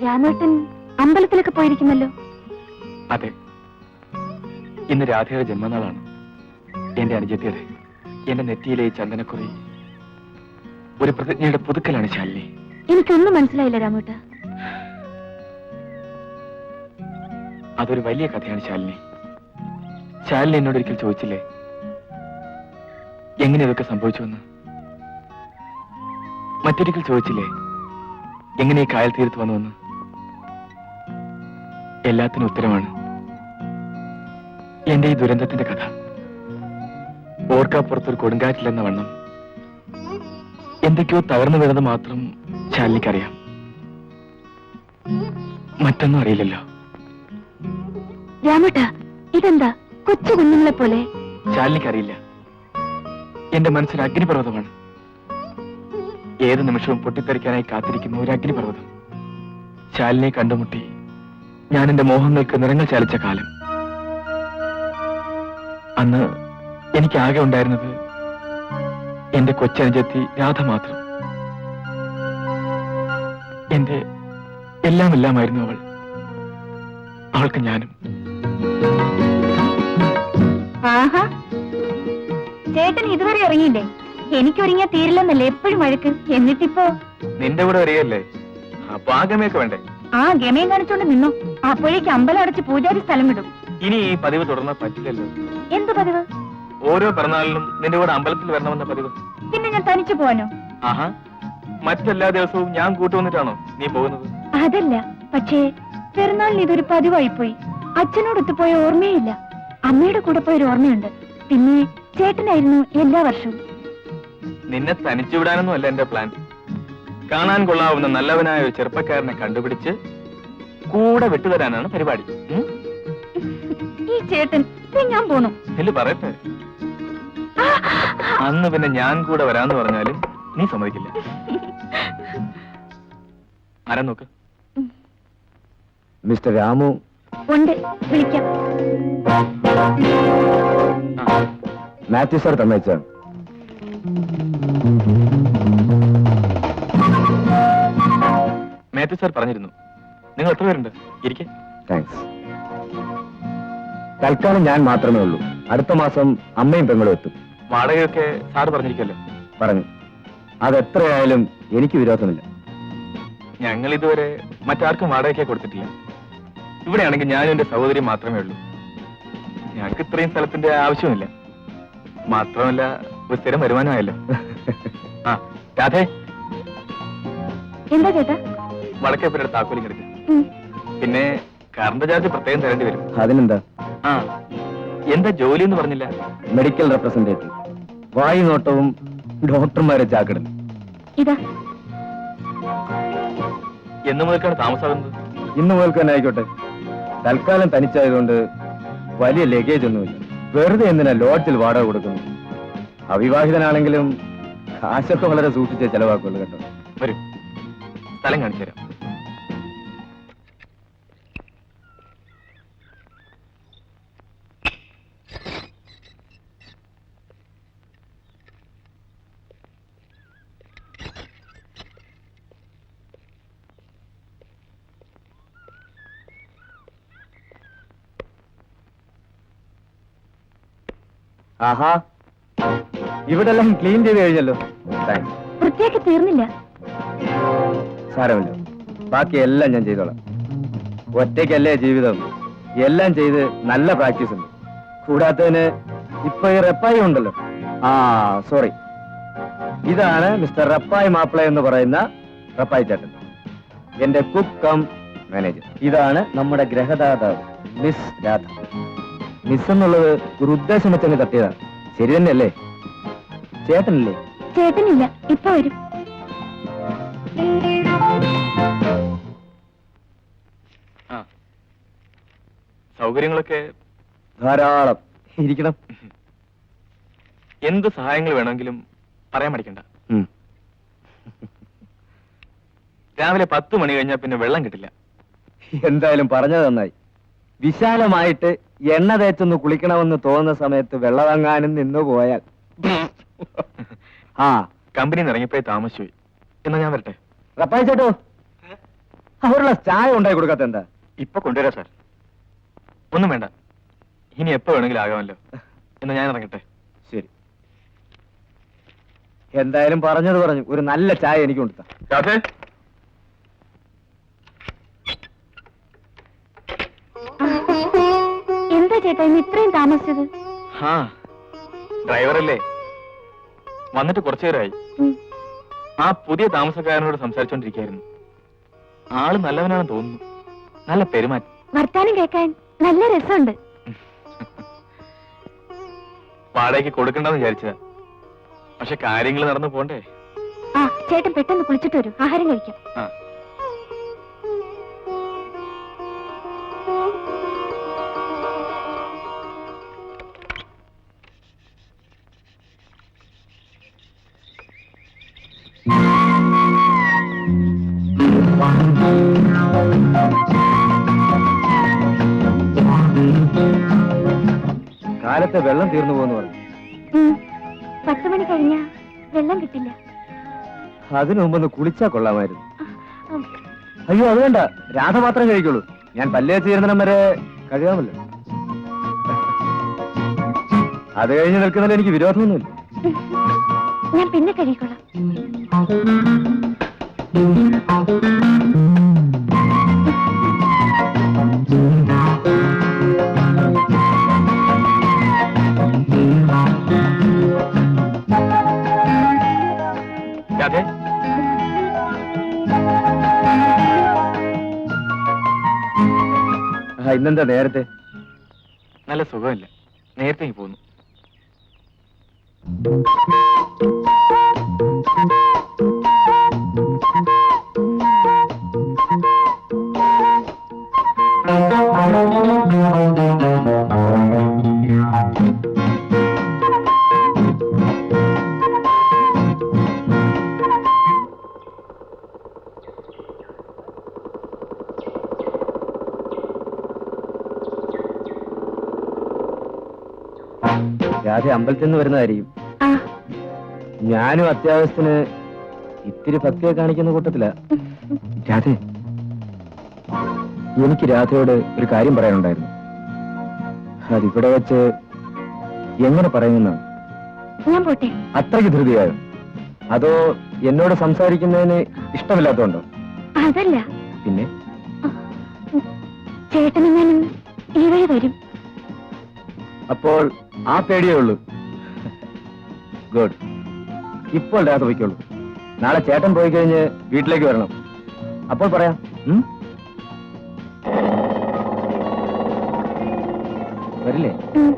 രാമേട്ടൻ അമ്പലത്തിലൊക്കെ പോയിരിക്കുന്നല്ലോ. അതെ, ഇന്ന് രാധയുടെ ജന്മനാളാണ്. എന്റെ അനുജത്തിയുടെ എന്റെ നെറ്റിയിലെ ഈ ചന്ദനക്കുറി ഒരു പ്രതിജ്ഞയുടെ പുതുക്കലാണ് ശാലിനി. എനിക്കൊന്നും മനസ്സിലായില്ല രാമേട്ട. അതൊരു വലിയ കഥയാണ് ശാലിനി. ശാലിനി എന്നോട് ഒരിക്കൽ ചോദിച്ചില്ലേ എങ്ങനെ ഇതൊക്കെ സംഭവിച്ചുവെന്ന്? മറ്റൊരിക്കൽ ചോദിച്ചില്ലേ എങ്ങനെ ഈ കായൽ തീരത്ത് വന്നുവെന്ന്? എല്ലാത്തിനും ഉത്തരമാണ് എന്റെ ഈ ദുരന്തത്തിന്റെ കഥ. ഓർക്കാപ്പുറത്തൊരു കൊടുങ്കാറ്റില്ലെന്ന വണ്ണം എന്തൊക്കെയോ തകർന്നു വീണത് മാത്രം ശാലിനിക്കറിയാം. മറ്റൊന്നും അറിയില്ലല്ലോ. രാമേട്ട, ഇതെന്താ കൊച്ചു കുഞ്ഞുങ്ങളെ പോലെ? ശാലിനിക്കറിയില്ല. എന്റെ മനസ്സിൽ അഗ്നിപർവ്വതമാണ്. ഏത് നിമിഷവും പൊട്ടിത്തെറിക്കാനായി കാത്തിരിക്കുന്ന ഒരു അഗ്നിപർവ്വതം. ശാലിനിയെ കണ്ടുമുട്ടി ഞാൻ എന്റെ മോഹങ്ങൾക്ക് നിറങ്ങൾ ചാലിച്ച കാലം. അന്ന് എനിക്ക് ആകെ ഉണ്ടായിരുന്നത് എന്റെ കൊച്ചനുജത്തി രാധ മാത്രം. എന്റെ എല്ലാമായിരുന്നു അവൾ. അവൾക്ക് ഞാനും. ആഹാ, ചേട്ടൻ ഇതുവരെ ഇറങ്ങിയില്ലേ? എനിക്കൊരുങ്ങിയാ തീരില്ലെന്നല്ലേ എപ്പോഴും വഴക്ക്. എന്നിട്ടിപ്പോ നിന്റെ കൂടെ വരികയല്ലേ, അപ്പൊ ആ ഗമയൊക്കെ വേണ്ടേ? ആ ഗമയം കാണിച്ചോണ്ട് നിന്നോ. അപ്പോഴേക്ക് അമ്പലം അടച്ച് പൂജാരി സ്ഥലം വിടും. ഇനി ഈ പതിവ് തുടർന്നാൽ പറ്റില്ലല്ലോ. എന്ത് പതിവ്? ഓരോ പിറന്നാളിലും നിന്റെ കൂടെ അമ്പലത്തിൽ വരണമെന്ന പതിവ്. പിന്നെ ഞാൻ തനിച്ചു പോവാനോ? ആഹാ, മറ്റെല്ലാ ദിവസവും ഞാൻ കൂട്ടുവന്നിട്ടാണോ നീ പോകുന്നത്? അതല്ല, പക്ഷേ പെരുന്നാളിന് ഇതൊരു പതിവായിപ്പോയി. അച്ഛനോടൊത്ത് പോയ ഓർമ്മയില്ല. അമ്മയുടെ കൂടെ പോയൊരു ഓർമ്മയുണ്ട്. പിന്നെ ചേട്ടനായിരുന്നു എല്ലാ വർഷവും. നിന്നെ തനിച്ചു വിടാനൊന്നും അല്ല എന്റെ പ്ലാൻ. കാണാൻ കൊള്ളാവുന്ന നല്ലവനായ ഒരു ചെറുപ്പക്കാരനെ കണ്ടുപിടിച്ച് കൂടെ വിട്ടുതരാനാണ് പരിപാടി. ഈ ചേട്ടൻ ഞാൻ പോന്നു എല്ലു പറയട്ടെ. അന്ന് പിന്നെ ഞാൻ കൂടെ വരാന്ന് പറഞ്ഞാലും നീ സമ്മതിക്കില്ല. ആരാ നോക്ക്. മിസ്റ്റർ രാമു ഉണ്ട്, വിളിക്കാം. മാത്യു സാർ തന്നയച്ചാണ്. മാത്യു സാർ പറഞ്ഞിരുന്നു. നിങ്ങൾ എത്ര പേരുണ്ട്? ഇരിക്കെ. താങ്ക്സ്. തൽക്കാലം ഞാൻ മാത്രമേ ഉള്ളൂ. അടുത്ത മാസം അമ്മയും പെങ്ങളും എത്തും. വാടകയൊക്കെ സാറ് പറഞ്ഞിരിക്കല്ലോ. പറഞ്ഞു. അതെത്രയായാലും എനിക്ക് വിരോധമില്ല. ഞങ്ങൾ ഇതുവരെ മറ്റാർക്കും വാടകയ്ക്ക് കൊടുത്തിട്ടില്ല. ഇവിടെയാണെങ്കിൽ ഞാനും എന്റെ സഹോദരി മാത്രമേ ഉള്ളൂ. ഞങ്ങൾക്ക് ഇത്രയും സ്ഥലത്തിന്റെ ആവശ്യമില്ല. മാത്രമല്ല ഒരു സ്ഥിരം വരുമാനമായല്ലോ. ആ രാധേ, എന്താ ചേട്ടാ? വടക്കേപ്പുരയുടെ താക്കോലിങ് എടുക്കുക. പിന്നെ കറണ്ട് ചാർജ് പ്രത്യേകം തരേണ്ടി വരും. അതിനെന്താ? ആ, എന്താ ജോലി എന്ന് പറഞ്ഞില്ല? Medical representative. വായു നോട്ടവും ഡോക്ടർമാരെ ചാക്കിടും. ഇതാ എന്ന് മുതൽക്കാണ് താമസാകുന്നത്? ഇന്ന് മുതൽക്ക് തന്നെ ആയിക്കോട്ടെ. തൽക്കാലം തനിച്ചായതുകൊണ്ട് വലിയ ലഗേജ് ഒന്നുമില്ല. വെറുതെ എന്തിനാ ലോഡ്ജിൽ വാടക കൊടുക്കുന്നു? അവിവാഹിതനാണെങ്കിലും കാശൊക്കെ വളരെ സൂക്ഷിച്ചേ ചെലവാക്കുള്ളൂ കേട്ടോ. വരും, സ്ഥലം കാണിച്ചു തരാം. ആഹാ, ഇവിടെല്ലാം ക്ലീൻ ചെയ്ത് കഴിഞ്ഞല്ലോ. താങ്ക്സ്. വൃത്തിയാക്കി തീർന്നില്ല. സാരമില്ല, ബാക്കി എല്ലാം ഞാൻ ചെയ്തോളാം. ഒറ്റയ്ക്കല്ലേ ജീവിതം. എല്ലാം ചെയ്ത് നല്ല പ്രാക്ടീസ് ഉണ്ട്. കൂടാത്തതിന് ഇപ്പൊ ഈ റപ്പായി ഉണ്ടല്ലോ. ആ സോറി, ഇതാണ് മിസ്റ്റർ റപ്പായി മാപ്പിള എന്ന് പറയുന്ന റപ്പായി ചേട്ടൻ, എന്റെ കുക്ക് കം മാനേജർ. ഇതാണ് നമ്മുടെ ഗ്രഹദാതാവ് മിസ് രാധ. മിസ് എന്നുള്ളത് ഒരു ഉദ്ദേശം വെച്ചങ്ങ് തട്ടിയതാണ്. ശരി തന്നെയല്ലേ? ചേട്ടനല്ലേ? ചേട്ടനില്ല, ഇപ്പൊ വരും. സൗകര്യങ്ങളൊക്കെ ധാരാളം. ഇരിക്കണം. എന്ത് സഹായങ്ങൾ വേണമെങ്കിലും പറയാൻ മടിക്കണ്ട. രാവിലെ 10 മണി കഴിഞ്ഞാൽ പിന്നെ വെള്ളം കിട്ടില്ല. എന്തായാലും പറഞ്ഞത് നന്നായി. വിശാലമായിട്ട് എണ്ണ തേച്ചൊന്ന് കുളിക്കണമെന്ന് തോന്നുന്ന സമയത്ത് വെള്ളമങ്ങാനും നിന്നു പോയാൽ. ആ, കമ്പനിയിൽ നിന്ന് ഇറങ്ങിപ്പോയി താമസിച്ചു. എന്നാ ഞാൻ വരട്ടെ. റപ്പായി ചേട്ടോ, അവരുള്ള ചായ ഉണ്ടാക്കി കൊടുക്കാത്ത എന്താ? ഇപ്പൊ കൊണ്ടുവരാം സാർ. ഒന്നും വേണ്ട, ഇനി എപ്പോ വേണമെങ്കിലും ആകാമല്ലോ. എന്ന് ഞാൻ ഇറങ്ങട്ടെ. ശരി, എന്തായാലും പറഞ്ഞത് പറഞ്ഞു. ഒരു നല്ല ചായ എനിക്ക് കൊണ്ടുത്താ. രാധേ, എന്താ ചേട്ടാ ഇന്ന് ഇത്രയും താമസിച്ചത്? ആ ഡ്രൈവറല്ലേ, വന്നിട്ട് കുറച്ചു നേരമായി. ഉം. ആ പുതിയ താമസക്കാരനോട് സംസാരിച്ചോണ്ടിരിക്കായിരുന്നു. ആള് നല്ലവനാണെന്ന് തോന്നുന്നു, നല്ല പെരുമാറ്റം. വർത്താനം കേൾക്കാൻ നല്ല രസമുണ്ട്. വാടകയ്ക്ക് കൊടുക്കണ്ടെന്ന് വിചാരിച്ചതാ, പക്ഷെ കാര്യങ്ങൾ നടന്നു പോണ്ടേ. ആ ചേട്ടൻ പെട്ടെന്ന് കുളിച്ചിട്ട് വരൂ, ആഹാരം കഴിക്കാം. ആ കാലത്തെ വെള്ളം തീർന്നു പോകുന്നു പറഞ്ഞു. 10 മണി കഴിഞ്ഞാ വെള്ളം കിട്ടില്ല. അതിനു മുമ്പൊന്ന് കുളിച്ചാ കൊള്ളാമായിരുന്നു. ഉം. അയ്യോ അത് വേണ്ട, രാധ മാത്രം കഴിക്കുള്ളൂ. ഞാൻ പല്ലേ ചേരുന്നിടം വരെ കഴിയാമല്ലോ. അത് കഴിഞ്ഞ് നിൽക്കുന്നതിൽ എനിക്ക് വിരോധമൊന്നുമില്ല. ഞാൻ പിന്നെ കഴിക്കൊള്ളാം. രാധേ, ഇന്നെന്താ നേരത്തെ? നല്ല സുഖമില്ല, നേരത്തെ ഇങ്ങ് പോന്നു. രാധ അമ്പലത്തിൽ നിന്ന് വരുന്നതായിരിക്കും. ആ ഞാനും അത്യാവശ്യത്തിന് ഇത്തിരി ഭക്തിയെ കാണിക്കുന്ന കൂട്ടത്തില. രാധേ, എനിക്ക് രാധയോട് ഒരു കാര്യം പറയാനുണ്ടായിരുന്നു. അതിവിടെ വെച്ച് എങ്ങനെ പറയുമെന്നാണ്. ഞാൻ പോട്ടെ. അത്രയ്ക്ക് ധൃതിയായോ? അതോ എന്നോട് സംസാരിക്കുന്നതിന് ഇഷ്ടമില്ലാത്തതുണ്ടോ? അതല്ല, പിന്നെ ചേട്ടനെങ്ങാനും ഈ വഴി വരും. അപ്പോൾ ആ പേടിയേ ഉള്ളൂ. ഗുഡ്. ഇപ്പോൾ രാധ പോയിക്കോളൂ. നാളെ ചേട്ടൻ പോയി കഴിഞ്ഞ് വീട്ടിലേക്ക് വരണം. അപ്പോൾ പറയാം. വരില്ലേ? ഉം.